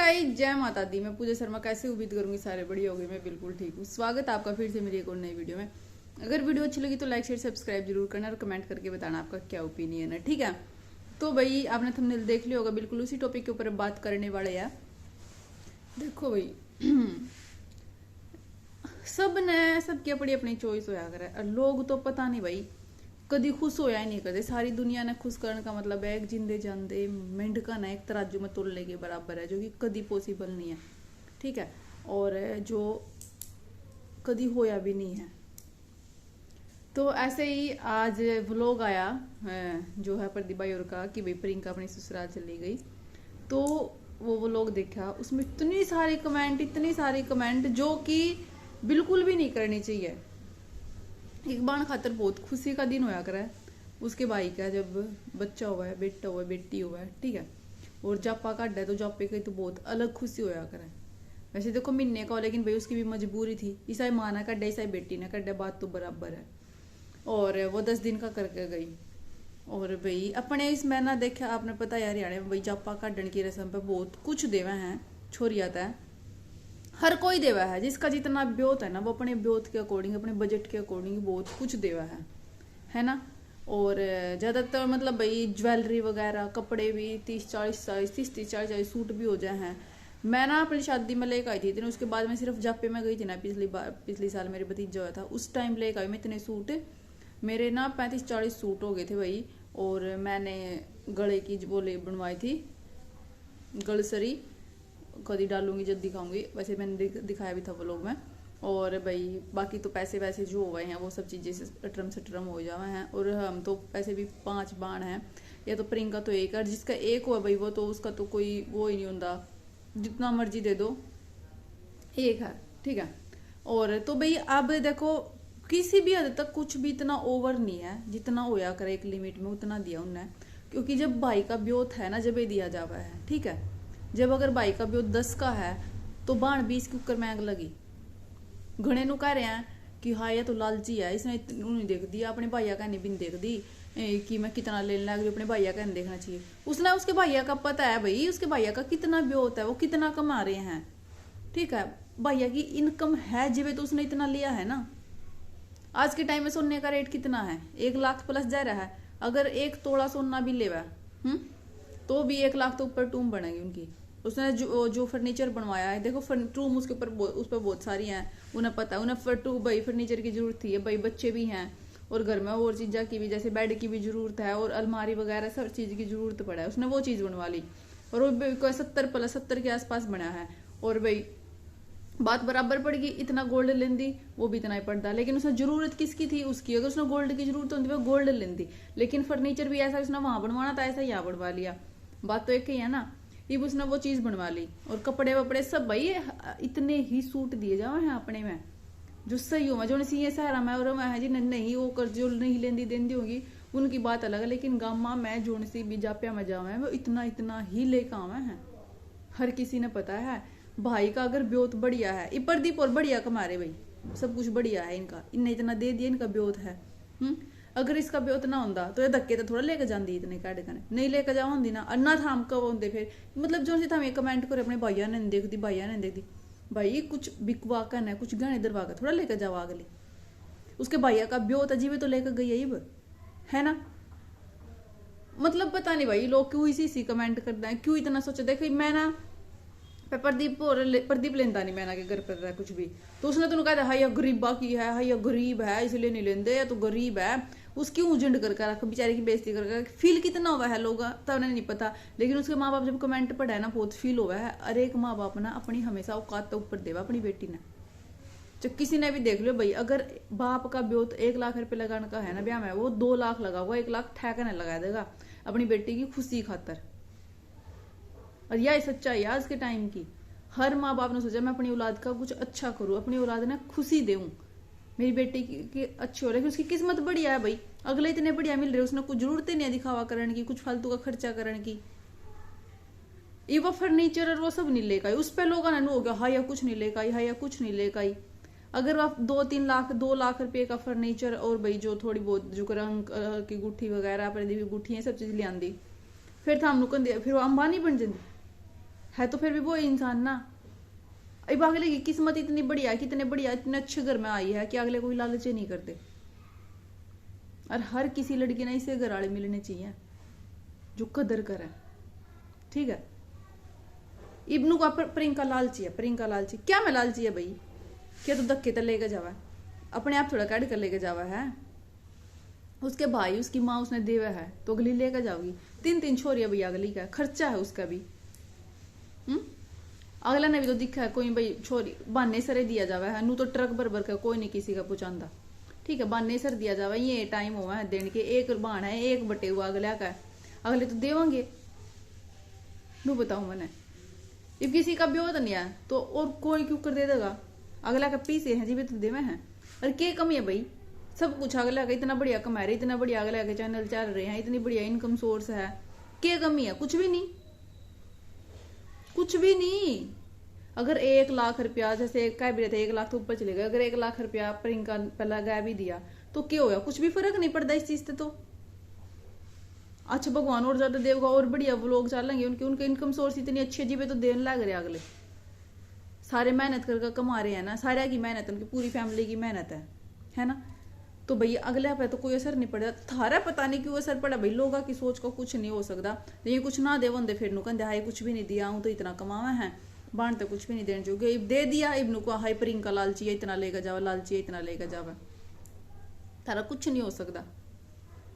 Guys, जय माता दी। मैं पूजा शर्मा कैसे उम्मीद करूंगी सारे बढ़िया होंगे। मैं बिल्कुल ठीक हूँ। स्वागत है आपका फिर से मेरी एक और नई वीडियो में। अगर वीडियो अच्छी लगी तो लाइक शेयर सब्सक्राइब जरूर करना और कमेंट करके बताना आपका क्या ओपिनियन है, ठीक है। तो भाई आपने थंबनेल देख लिया होगा, बिल्कुल उसी टॉपिक के ऊपर बात करने वाले हैं। देखो भाई सबकी अपनी अपनी चॉइस होया करे और लोग तो पता नहीं भाई कदी खुश होया ही नहीं करते। सारी दुनिया ने खुश करने का मतलब है एक जिंदे जांदे मेंढका ना एक तराजू में तोलने के बराबर है, जो कि कदी पॉसिबल नहीं है, ठीक है। और जो कदी होया भी नहीं है। तो ऐसे ही आज व्लॉग आया जो है प्रदीप भाई और का कि भाई प्रियंका अपनी ससुराल चली गई। तो वो व्लॉग देखा, उसमें इतनी सारी कमेंट जो कि बिल्कुल भी नहीं करनी चाहिए। एक बार खातर बहुत खुशी का दिन होया करे उसके भाई का, जब बच्चा हुआ है, बेटा हुआ है, बेटी हुआ है, ठीक है। और जापा काटा है तो जापे की तो बहुत अलग खुशी होया करे। वैसे देखो महीने का, लेकिन भाई उसकी भी मजबूरी थी। ईसाई माँ ने काटा, ईसाई बेटी ने काटा, बात तो बराबर है। और वो 10 दिन का करके गई। और भाई अपने इस महीना देखा आपने पता यार, हरियाणा में भाई जापा काटने की रस्म पे बहुत कुछ देवा है छोरियाता है। हर कोई देवा है, जिसका जितना ब्योत है ना वो अपने ब्योत के अकॉर्डिंग, अपने बजट के अकॉर्डिंग बहुत कुछ देवा है ना। और ज्यादातर मतलब भाई ज्वेलरी वगैरह, कपड़े भी 30-40 सूट भी हो जाए हैं। मैं ना अपनी शादी में लेकर आई थी इतने, उसके बाद मैं सिर्फ जापे में गई थी ना पिछली साल मेरे भतीजा हुआ था, उस टाइम लेकर आई मैं इतने सूट। मेरे ना 35-40 सूट हो गए थे भाई। और मैंने गले की वो ले बनवाई थी, गलसरी, कभी डालूंगी जब दिखाऊंगी। वैसे मैंने दिखाया भी था वो लोग में। और भाई बाकी तो पैसे वैसे जो हो गए हैं वो सब चीज़ें से ट्रम हो जावे हैं। और हम तो पैसे भी 5 बाण हैं, या तो प्रियंका तो एक, और जिसका एक हुआ भाई वो तो उसका तो कोई वो ही नहीं होता, जितना मर्जी दे दो एक है, ठीक है। और तो भाई अब देखो किसी भी हद तक कुछ भी इतना ओवर नहीं है, जितना होया करे एक लिमिट में उतना दिया उन्होंने। क्योंकि जब भाई का ब्योत है ना, जब ये दिया जावा है, ठीक है। जब अगर भाई का ब्योत 10 का है तो बाण 20 की ऊपर महंग लगी। घने नु कह रहे हैं कि हाँ ये तो लालची है, इसने नहीं देख दिया अपने भाइया का, नहीं भी देख दी कि मैं कितना लेने लग रही, अपने भाइया का नहीं देखना चाहिए। उसने उसके भाइया का पता है भाई, उसके भाइया का कितना ब्योत है, वो कितना कमा रहे हैं, ठीक है। भैया की इनकम है जिवे तो उसने इतना लिया है ना। आज के टाइम में सोने का रेट कितना है, 1 लाख प्लस जा रहा है। अगर 1 तोला सोना भी लेवा तो भी 1 लाख तो ऊपर टूम बनेगी उनकी। उसने जो फर्नीचर बनवाया है, देखो टूम उसके ऊपर उस पर बहुत सारी हैं, उन्हें पता है। उन्हें भाई फर्नीचर की जरूरत थी, भाई बच्चे भी हैं और घर में और चीज़ों की भी, जैसे बेड की भी जरूरत है और अलमारी वगैरह सब चीज़ की जरूरत पड़ा है। उसने वो चीज़ बनवा ली और वो 70 के आसपास बना है। और भाई बात बराबर पड़ गई, इतना गोल्ड लेंदी वो भी इतना ही पड़ता। लेकिन उसने जरूरत किसकी थी उसकी, अगर उसने गोल्ड की जरूरत होती वो गोल्ड लेंदी। लेकिन फर्नीचर भी ऐसा उसने वहां बनवाना था, ऐसा यहाँ बनवा लिया। बात तो एक ही है ना। इब उसने वो चीज बनवा ली। और कपड़े वपड़े सब भाई इतने ही सूट दिए जाओ हैं अपने में जो सही हो, जो सी सहारा में और मैं जी नहीं वो कर जो नहीं लेंदी देंदी होगी उनकी बात अलग है। लेकिन गामा में जो सी भी जापिया में जावे वो इतना ही लेकर आवे हैं। हर किसी ने पता है भाई का अगर ब्योत बढ़िया है, ये प्रदीप और बढ़िया कमा रहे भाई, सब कुछ बढ़िया है इनका, इनने इतना दे दिया, इनका ब्योत है। अगर इसका ब्योत ना होता तो ये धक्के तो थोड़ा लेके जाती, इतने काटे कने नहीं लेके जाओ होंगी ना, अन्ना थाम कब होंगे फिर। मतलब जो सी थाम कमेंट करे अपने भाइया ने देखती, भाइया ने देखती, भाई कुछ बिकवा कर कुछ गहने दरवा कर थोड़ा लेकर जाओ अगले। उसके भाइया का ब्योत अजीब तो लेकर गई है ना। मतलब पता नहीं भाई लोग क्यों इसी कमेंट करते हैं, क्यों इतना सोचे। देखो मैं ना प्रदीप लेंदा नहीं मैंने के घर पर रहा कुछ भी, तो उसने तो कहता है गरीबा की है, हाई गरीब है इसलिए नहीं लेंदे, या तो गरीब है उसकी उजंड करके रख, बेचारे की बेइज्जती करके। फील कितना हुआ है लोग तब उन्हें नहीं पता। लेकिन उसके माँ बाप जब कमेंट पढ़ा है ना बहुत फील हुआ है। अरे एक माँ बाप ना अपनी हमेशा औकात ऊपर देवा अपनी बेटी ने। तो किसी ने भी देख लो भाई, अगर बाप का ब्योत 1 लाख रुपए लगाने का है ना ब्याह में, वो 2 लाख लगा हुआ, 1 लाख ठहका लगा देगा अपनी बेटी की खुशी खातर। और यह सच्चाई आज के टाइम की। हर माँ बाप ने सोचा मैं अपनी औलाद का कुछ अच्छा करूं, अपनी औलाद ने खुशी देऊं, मेरी बेटी की अच्छी हो रही है। उसकी किस्मत बढ़िया है भाई, अगले इतने बढ़िया मिल रहे, उसने कुछ जरूरत ही नहीं दिखावा करने की, कुछ फालतू का खर्चा करने की। ये वो फर्नीचर और वो सब नहीं लेकर आई, उस पर लोगों ने हो गया हाँ या कुछ नहीं लेकर आई, हाँ या कुछ नहीं लेकर आई। अगर आप 2 लाख रुपए का फर्नीचर और भाई जो थोड़ी बहुत जो रंग की गुठी वगैरह, प्रदीप की गुठी सब चीज ले आंदी, फिर था हम फिर वो अंबानी बन जाती है तो फिर भी वो इंसान ना। अब अगले की किस्मत इतनी बढ़िया है, कितने बढ़िया इतने अच्छे घर में आई है कि अगले कोई लालच नहीं करते। और हर किसी लड़की ने इसे घर वाले मिलने चाहिए जो कदर करे, ठीक है। इब्नू का प्रियंका लालची है, प्रियंका लालची क्या मैं लालची है भाई, क्या तो धक्के तो लेके जावा, अपने आप थोड़ा काट कर लेके जावा है। उसके भाई उसकी माँ उसने देवा है तो अगली लेकर जाओगी। 3 छोरियां भैया अगली का खर्चा है उसका भी। अगला ने भी तो दिखा है कोई भाई छोरी बहाने सरे दिया जावा है, नू तो ट्रक भर भर का कोई नहीं किसी का पहुंचाता, ठीक है। बहाने सर दिया जावा, ये टाइम हुआ है देने के, एक बहाना है एक बटे हुआ अगला का, अगले तो देवांगे। नू बताऊ मैंने if किसी का भी होता नहीं है तो और कोई क्यों कर दे देगा, अगला का पीछे है जी भी तो देवे हैं। और क्या कमी है भाई, सब कुछ अगला का इतना बढ़िया कमा रहे, इतना बढ़िया अगला के चैनल चल रहे हैं, इतनी बढ़िया इनकम सोर्स है, क्या कमी है, कुछ भी नहीं, कुछ भी नहीं। अगर 1 लाख रुपया जैसे कह भी रहे थे 1 लाख तो ऊपर चले गए, अगर 1 लाख रुपया प्रियंका पहला गया भी दिया तो क्या होगा, कुछ भी फर्क नहीं पड़ता इस चीज से। तो अच्छा भगवान और ज्यादा देवगा और बढ़िया व्लॉग चलेंगे उनके, उनके इनकम सोर्स इतनी अच्छी है जी तो देने लग रहे अगले, सारे मेहनत करके कमा रहे हैं ना, सारे की मेहनत उनकी पूरी फैमिली की मेहनत है ना। तो भैया अगले पे तो कोई असर नहीं पड़ा, थारा पता नहीं क्यों असर पड़ा भाई, लोगों की सोच का कुछ नहीं हो सकता। ये कुछ ना दे वंदे फिर नु कहते हाई कुछ भी नहीं दिया हूं तो इतना कमावा है, बाण तो कुछ भी नहीं देने जोगे, दे दिया इब्नू को हाई प्रियंका लालची है इतना लेकर जावा, लालची है इतना लेकर जावा, थारा कुछ नहीं हो सकता।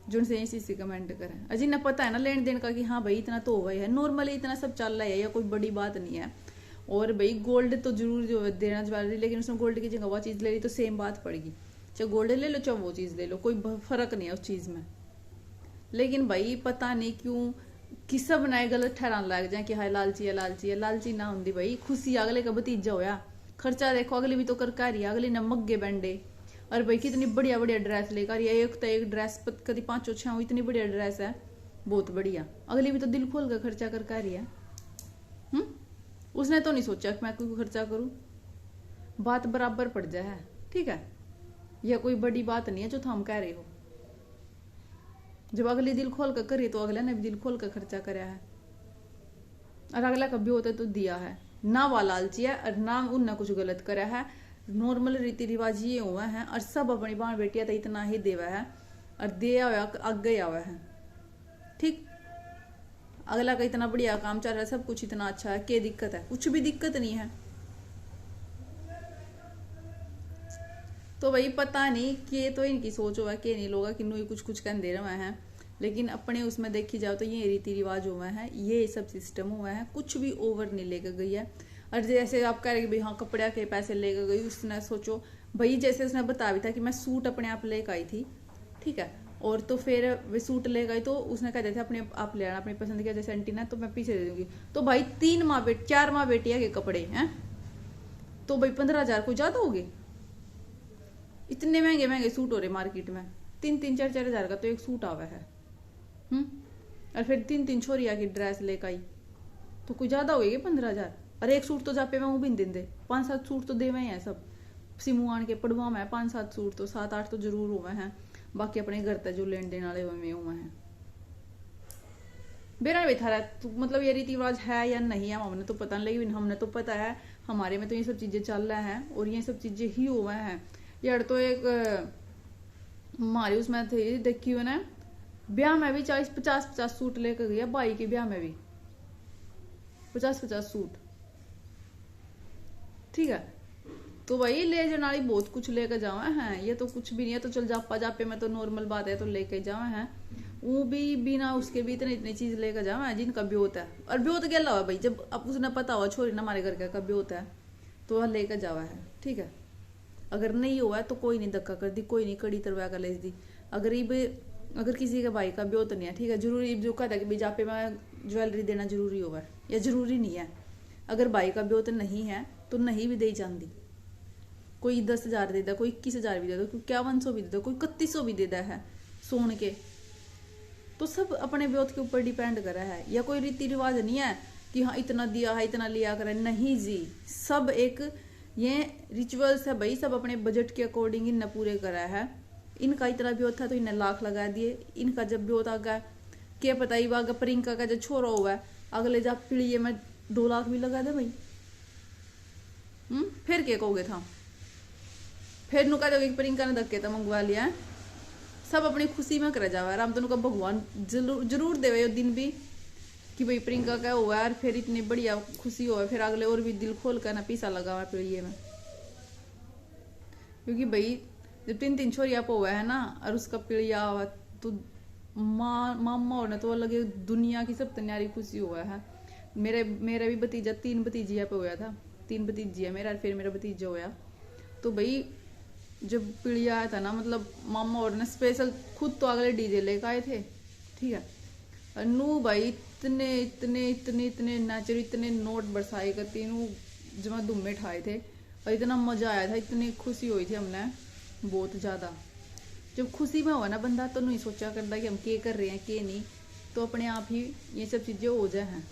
जिनसे इसी कमेंट करें अजी ना पता है ना लेन देन का कि हाँ भाई इतना तो हो गया है, नॉर्मली इतना सब चल रहा है या कोई बड़ी बात नहीं है। और भाई गोल्ड तो जरूर जो देना ज्वेलरी, लेकिन उसने गोल्ड की जगह वो चीज़ ले ली तो सेम बात पड़ेगी, चाहे गोल्ड ले लो चाहे वो चीज़ ले लो, कोई फर्क नहीं है उस चीज़ में। लेकिन भाई पता नहीं क्यों कि सब नए गलत ठहराने लग जाए कि हाय लालची है लालची है, लालची ना होंगी भाई, खुशी अगले का भतीजा होया, खर्चा देखो अगले भी तो कर रही है, अगले ने मग्गे बैंडे और भाई कितनी बढ़िया बढ़िया ड्रेस लेकर, एक तो एक ड्रेस कभी 5-6 इतनी बढ़िया ड्रेस है बहुत बढ़िया, अगली भी तो दिल खोल कर खर्चा कर रही है। उसने तो नहीं सोचा कि मैं कोई खर्चा करूं, बात बराबर पड़ जाए है, ठीक है। यह कोई बड़ी बात नहीं है जो हम कह रहे हो, जब अगली दिल खोल कर करी तो अगले ने भी दिल खोल कर खर्चा कराया है, और अगला कभी होता तो दिया है ना, वो लालची है और ना उनने कुछ गलत करा है, नॉर्मल रीति रिवाज ये हुआ है और सब अपनी बाण बेटिया तो इतना ही देवा है और दिया हुआ आगे आवा है, ठीक। अगला का इतना बढ़िया काम चल रहा है, सब कुछ इतना अच्छा है, क्या दिक्कत है, कुछ भी दिक्कत नहीं है। तो भाई पता नहीं कि तो इनकी सोच हुआ कि नहीं लोग कि ही कुछ कुछ कह दे रहे हैं, लेकिन अपने उसमें देखी जाओ तो ये रीति रिवाज हुआ है, ये सब सिस्टम हुआ है, कुछ भी ओवर नहीं लेकर गई है। और जैसे आप कह रहे भाई हाँ कपड़े के पैसे लेकर गई, उसने सोचो भाई जैसे उसने बता भी था कि मैं सूट अपने आप लेकर आई थी, ठीक है, और तो फिर वे सूट ले गई तो उसने कह दिया था अपने आप ले आना अपनी पसंद का, जैसे आंटी ना तो मैं पीछे दे दूंगी। तो भाई 4 माँ बेटिया के कपड़े हैं तो भाई 15,000 कोई ज्यादा हो गए, इतने महंगे महंगे सूट हो रहे मार्केट में, 3-4 हजार का तो एक सूट आवा है। और फिर 3 छोरिया की ड्रेस लेकर आई तो कोई ज्यादा हो गए 15,000, और एक सूट तो जापे में वो भी दिन दे, 5-7 सूट तो देवे हैं सब सिमू आन के पड़वा में, 5-7 सूट तो 7-8 तो जरूर हुए हैं, बाकी अपने घर तक जो लेन देन वाले हुए हैं। बेरा भी था तो मतलब ये रीति रिवाज है या नहीं है हमने तो पता नहीं, लेकिन हमने तो पता है हमारे में तो ये सब चीजें चल रहा है और ये सब चीजें ही हुआ है यार। तो एक हमारी उसमें थी देखी हुई ना, ब्याह में भी 40-50 सूट लेकर गया, भाई के ब्याह में भी 50-50 सूट, ठीक है। तो भाई ले जाने बहुत कुछ लेकर जावा है, ये तो कुछ भी नहीं है, तो चल जापा जापे में तो नॉर्मल बात है तो लेकर जावा है, वो भी बिना उसके भी इतनी चीज लेकर जावा है जिनका भी होता है। और भी होता क्या हुआ भाई, जब अब उसने पता हुआ छोरी ना हमारे घर का कभी होता है तो वह लेकर जावा है, ठीक है। अगर नहीं हुआ है तो कोई नहीं धक्का कर दी, कोई नहीं कड़ी तरवा कर ले दी। अगर किसी का भाई का भी होता नहीं है, ठीक है, जरूरी जो कहता है कि भाई जापे में ज्वेलरी देना जरूरी होगा या जरूरी नहीं है, अगर भाई का भी होता नहीं है तो नहीं भी दे जाती, कोई 10,000 देता, कोई 21,000 भी देता, कोई 5100 भी देता, कोई 3100 भी देता है सोन के, तो सब अपने ब्योत के ऊपर डिपेंड कर रहा है। या कोई रीति रिवाज नहीं है कि हाँ इतना दिया है इतना लिया करे, नहीं जी, सब एक ये रिचुअल्स है भाई, सब अपने बजट के अकॉर्डिंग इनने पूरे करा है। इनका इतना ब्योत था तो इन्हें लाख लगा दिए, इनका जब ब्योत आ गया क्या पता ही वागा प्रियंका का जो छोरा हुआ है अगले जब पीढ़ी में 2 लाख भी लगा दे भाई। फिर क्या कहोगे था? फिर नु कह दोगे कि प्रियंका ने धक्के तो मंगवा लिया है। सब अपनी खुशी में कर जावा राम तेन का भगवान जरूर देवे दिन भी कि भाई प्रियंका का हुआ है, फिर इतनी बढ़िया खुशी हुआ, फिर अगले और भी दिल खोल कर ना पीसा लगा हुआ पीड़िए में। क्योंकि भाई जब 3 छोरिया पे हुआ है ना, और उसका पीड़िया हुआ तो मामा और तो अलग दुनिया की सब तन्यारी खुशी हुआ है। मेरा भी भतीजा 3 भतीजिया पे हुआ था, 3 भतीजी है मेरा, फिर मेरा भतीजा हुआ। तो भाई जब पीड़िया आया था ना, मतलब मामा और ने स्पेशल खुद तो अगले डीजे लेकर आए थे, ठीक है। नू भाई इतने इतने इतने इतने नाचर, इतने नोट बरसाए करती नू जमा दुम्मे ठाए थे, और इतना मजा आया था, इतनी खुशी हुई थी हमने बहुत ज्यादा। जब खुशी में हुआ ना बंदा तो नहीं सोचा करता कि हम क्या कर रहे हैं क्या नहीं, तो अपने आप ही ये सब चीजें हो जाए हैं,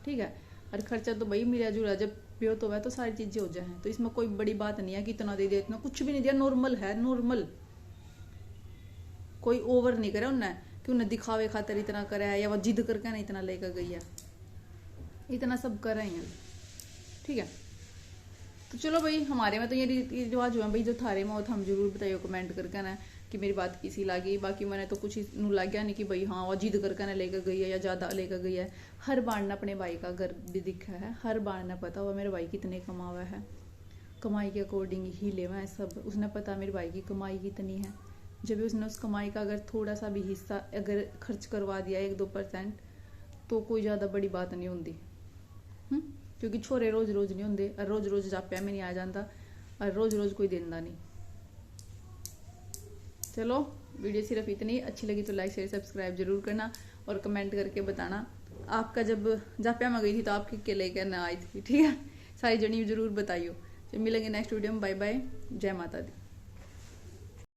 ठीक है। और खर्चा तो भाई मिला जुला जब प्यो तो वह तो सारी चीजें हो जाए हैं, तो इसमें कोई बड़ी बात नहीं है कि इतना दे दिया इतना, कुछ भी नहीं दिया, नॉर्मल है, नॉर्मल। कोई ओवर नहीं करे उन्हें कि उन्हें दिखावे खातर इतना करे है, या वो जिद करके ना इतना लेकर गई है, इतना सब कर रहे हैं, ठीक है। तो चलो भाई, हमारे में तो ये रीति रिवाज हुआ भाई, जो थारे में हो तो हम जरूर बताइए कमेंट करके ना कि मेरी बात किसी लगी। बाकी मैंने तो कुछ नू लग गया नहीं कि भाई हाँ वो जिद करके ना लेकर गई है या ज्यादा लेकर गई है। हर बार ने अपने भाई का घर भी दिखा है, हर बार ने पता हुआ मेरे भाई कितने कमावा है, कमाई के अकॉर्डिंग ही लेवा है सब, उसने पता मेरे भाई की कमाई कितनी है। जब भी उसने उस कमाई का अगर थोड़ा सा भी हिस्सा अगर खर्च करवा दिया 1-2%, तो कोई ज्यादा बड़ी बात नहीं होती। क्योंकि छोरे रोज रोज नहीं होंगे, और रोज रोज जाप्या में नहीं आ जाता, और रोज रोज कोई देंदा नहीं। चलो वीडियो सिर्फ इतनी, अच्छी लगी तो लाइक शेयर सब्सक्राइब जरूर करना, और कमेंट करके बताना आपका जब जाप्या में गई थी तो आपकी क्या लेकर ना आई थी, ठीक है। सारी जर्नी जरूर बताइयो। जब मिलेंगे नेक्स्ट वीडियो में, बाय बाय, जय माता दी।